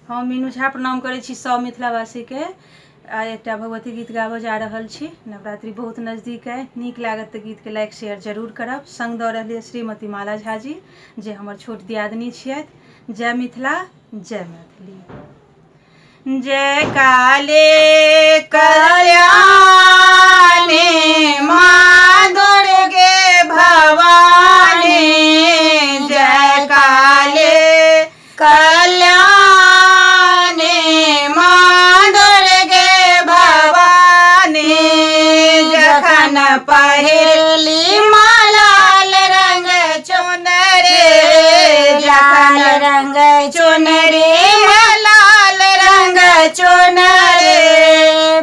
हम मीनू झा प्रणाम करै छी सब मिथिलावासी के। आइ एकटा भगवती गीत गाबऽ जा रहल छी। नवरात्रि बहुत नजदीक है, नीक लागत तऽ गीत के लाइक शेयर जरूर करब। संग दऽ रहलिए श्रीमती माला झा जी जे हमर छोट दियादनी छियथि। जय मिथिला, जय मैथिली। जय काले कल्याणी माँ दुर्गे भवानी, जय काले कल्याणी माँ दुर्गे भवानी। जखन पहिरली माँ लाल रंग चुनरी, लाल रंग चुनरी लाल रंग चुनरी,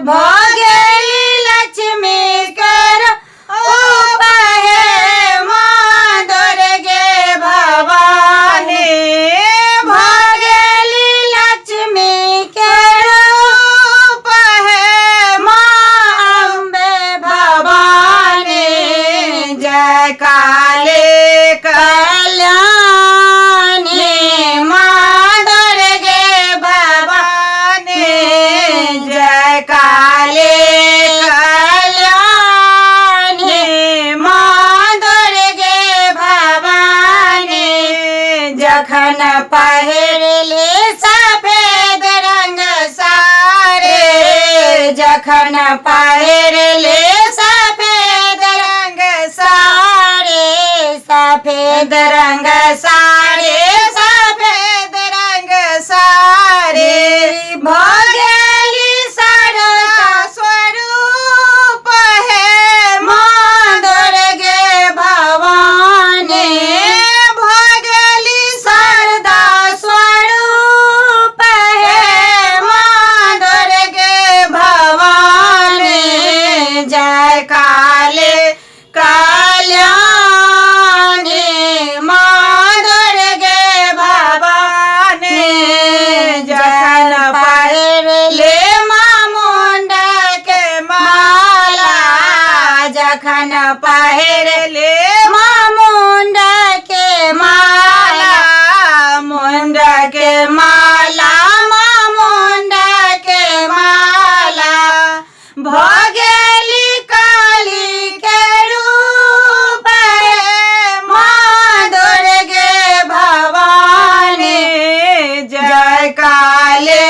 भोगेली लक्ष्मी कर उपहे माँ दुर्गे भवानी। भोगेली लक्ष्मी कर उपहे माँ अम्बे भवानी। जय काले कल्याणी माँ दुर्गे भवानी, जय काले कल्याणी माँ दुर्गे भवानी। जखन पहिरली सफेद रंग साड़ी, जखन पहिरली सफेद रंग साड़ी, सफेद रंग साड़ी, सफेद रंग साड़ी, भोगेली शारदा स्वरूप है माँ दुर्गे भवानी। भोगेली शारदा स्वरूप है माँ दुर्गे भवानी। जय काले कल्याणी माँ दुर्गे भवानी। जखन पहिरली माँ मुंड के माला, जखन पहिरली माँ मुंड के माला, मुंड के माला माँ मुंड के माला, भोगेली काली के रूप है माँ दुर्गे भवानी। जय काले